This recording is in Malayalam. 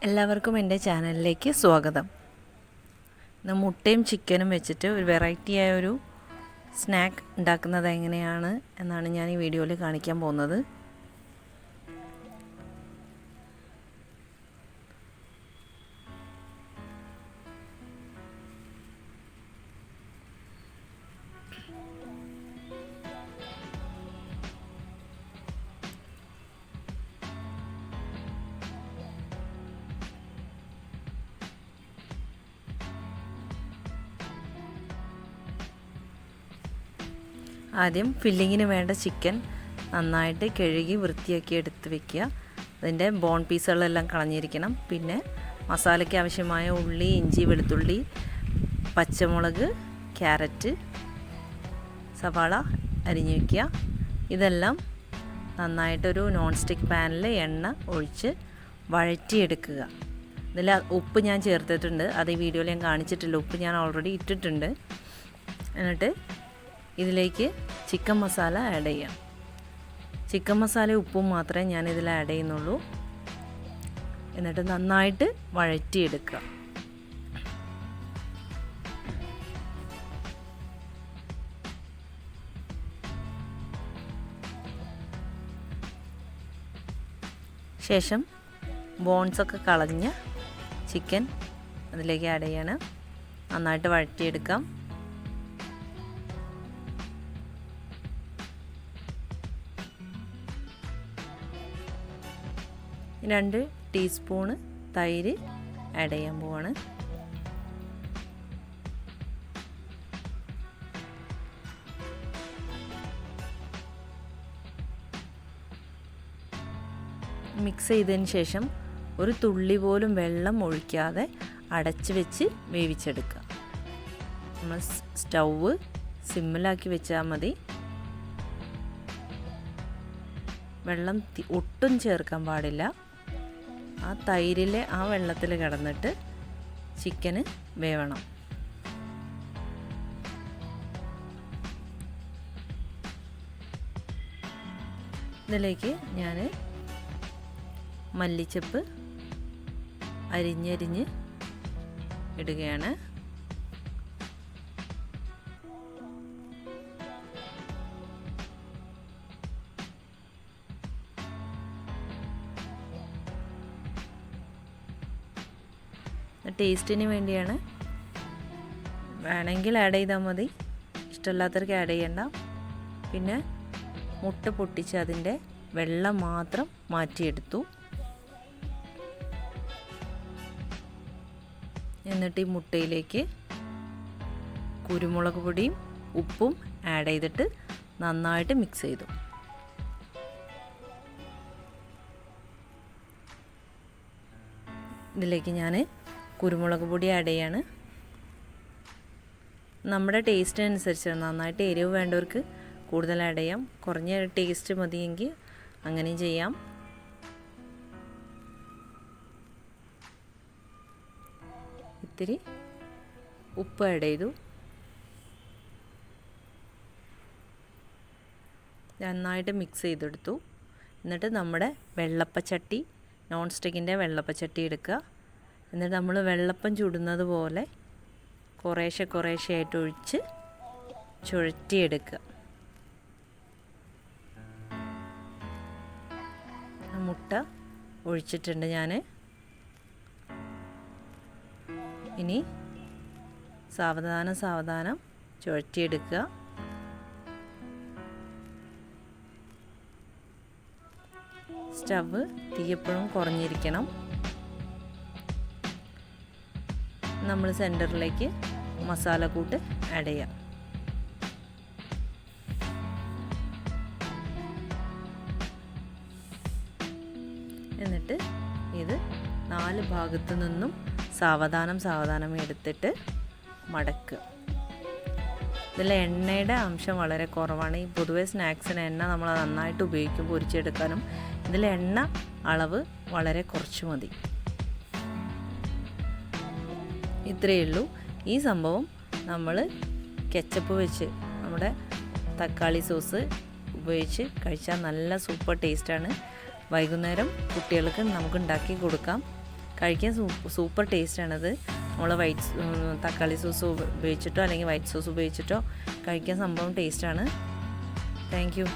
എല്ലാവർക്കും എൻ്റെ ചാനലിലേക്ക് സ്വാഗതം. ഇന്ന് മുട്ടയും ചിക്കനും വെച്ചിട്ട് ഒരു വെറൈറ്റിയായ ഒരു സ്നാക്ക് ഉണ്ടാക്കുന്നത് എങ്ങനെയാണ് എന്നാണ് ഞാൻ ഈ വീഡിയോയിൽ കാണിക്കാൻ പോകുന്നത്. ആദ്യം ഫില്ലിങ്ങിന് വേണ്ട ചിക്കൻ നന്നായിട്ട് കഴുകി വൃത്തിയാക്കി എടുത്ത് വെക്കുക. അതിൻ്റെ ബോൺ പീസുകളെല്ലാം കളഞ്ഞിരിക്കണം. പിന്നെ മസാലയ്ക്ക് ആവശ്യമായ ഉള്ളി, ഇഞ്ചി, വെളുത്തുള്ളി, പച്ചമുളക്, ക്യാരറ്റ്, സവാള അരിഞ്ഞു വയ്ക്കുക. ഇതെല്ലാം നന്നായിട്ടൊരു നോൺ സ്റ്റിക്ക് പാനിൽ എണ്ണ ഒഴിച്ച് വഴറ്റിയെടുക്കുക. ഇതിൽ ഉപ്പ് ഞാൻ ചേർത്തിട്ടുണ്ട്. അത് ഈ വീഡിയോയിൽ ഞാൻ കാണിച്ചിട്ടില്ല. ഉപ്പ് ഞാൻ ഓൾറെഡി ഇട്ടിട്ടുണ്ട്. എന്നിട്ട് ഇതിലേക്ക് ചിക്കൻ മസാല ആഡ് ചെയ്യാം. ചിക്കൻ മസാല ഉപ്പും മാത്രമേ ഞാൻ ഇതിൽ ആഡ് ചെയ്യുന്നുള്ളൂ. എന്നിട്ട് നന്നായിട്ട് വഴറ്റിയെടുക്കുക. ശേഷം ബോൺസൊക്കെ കളഞ്ഞ ചിക്കൻ അതിലേക്ക് ആഡ് ചെയ്യണം. നന്നായിട്ട് വഴറ്റിയെടുക്കാം. 2 ടീസ്പൂണ് തൈര് ആഡ് ചെയ്യാൻ പോവാണ്. മിക്സ് ചെയ്തതിന് ശേഷം ഒരു തുള്ളി പോലും വെള്ളം ഒഴിക്കാതെ അടച്ച് വെച്ച് വേവിച്ചെടുക്കുക. നമ്മൾ സ്റ്റൗവ് സിമ്മിലാക്കി വെച്ചാൽ മതി. വെള്ളം ഒട്ടും ചേർക്കാൻ പാടില്ല. ആ തൈരിലെ ആ വെള്ളത്തിൽ കിടന്നിട്ട് ചിക്കന് വേവണം. ഇതിലേക്ക് ഞാൻ മല്ലിച്ചപ്പ് അരിഞ്ഞരിഞ്ഞ് ഇടുകയാണ്. ടേസ്റ്റിന് വേണ്ടിയാണ്. വേണമെങ്കിൽ ആഡ് ചെയ്താൽ മതി, ഇഷ്ടമില്ലാത്തവർക്ക് ആഡ് ചെയ്യണ്ട. പിന്നെ മുട്ട പൊട്ടിച്ച് അതിൻ്റെ വെള്ളം മാത്രം മാറ്റിയെടുത്തു. എന്നിട്ട് ഈ മുട്ടയിലേക്ക് കുരുമുളക് പൊടിയും ഉപ്പും ആഡ് ചെയ്തിട്ട് നന്നായിട്ട് മിക്സ് ചെയ്തു. ഇതിലേക്ക് ഞാൻ കുരുമുളക് പൊടി ആഡ് ചെയ്യാണ്. നമ്മുടെ ടേസ്റ്റിനനുസരിച്ച് നന്നായിട്ട് എരിവ് വേണ്ടവർക്ക് കൂടുതൽ ആഡ് ചെയ്യാം. കുറഞ്ഞ ടേസ്റ്റ് മതിയെങ്കിൽ അങ്ങനെയും ചെയ്യാം. ഇത്തിരി ഉപ്പ് ആഡ് ചെയ്തു. നന്നായിട്ട് മിക്സ് ചെയ്തെടുത്തു. എന്നിട്ട് നമ്മുടെ വെള്ളപ്പച്ചട്ടി, നോൺ സ്റ്റിക്കിൻ്റെ വെള്ളപ്പച്ചട്ടി എടുക്കുക. എന്നിട്ട് നമ്മൾ വെള്ളപ്പം ചുടുന്നത് പോലെ കുറേശ്ശെ ആയിട്ട് ഒഴിച്ച് ചുഴറ്റിയെടുക്കുക. മുട്ട ഒഴിച്ചിട്ടുണ്ട് ഞാൻ. ഇനി സാവധാനം ചുഴറ്റിയെടുക്കുക. സ്റ്റവ് തീയെപ്പോഴും കുറഞ്ഞിരിക്കണം. നമ്മൾ സെൻറ്ററിലേക്ക് മസാലക്കൂട്ട് ആഡ് ചെയ്യാം. എന്നിട്ട് ഇത് 4 ഭാഗത്തു നിന്നും സാവധാനം എടുത്തിട്ട് മടക്കുക. ഇതിൽ എണ്ണയുടെ അംശം വളരെ കുറവാണ്. ഈ പൊതുവെ സ്നാക്സിന് എണ്ണ നമ്മൾ നന്നായിട്ട് ഉപയോഗിക്കും പൊരിച്ചെടുക്കാനും. ഇതിൽ എണ്ണ അളവ് വളരെ കുറച്ച് മതി. ഇത്രയേ ഉള്ളൂ. ഈ സംഭവം നമ്മൾ കെച്ചപ്പ് വെച്ച് നമ്മുടെ തക്കാളി സോസ് ഉപയോഗിച്ച് കഴിച്ചാൽ നല്ല സൂപ്പർ ടേസ്റ്റാണ്. വൈകുന്നേരം കുട്ടികൾക്ക് നമുക്ക് ഉണ്ടാക്കി കൊടുക്കാം. കഴിക്കാൻ സൂപ്പർ ടേസ്റ്റാണത്. നമ്മൾ തക്കാളി സോസ് ഉപയോഗിച്ചിട്ടോ അല്ലെങ്കിൽ വൈറ്റ് സോസ് ഉപയോഗിച്ചിട്ടോ കഴിക്കാൻ സംഭവം ടേസ്റ്റാണ്. Thank you.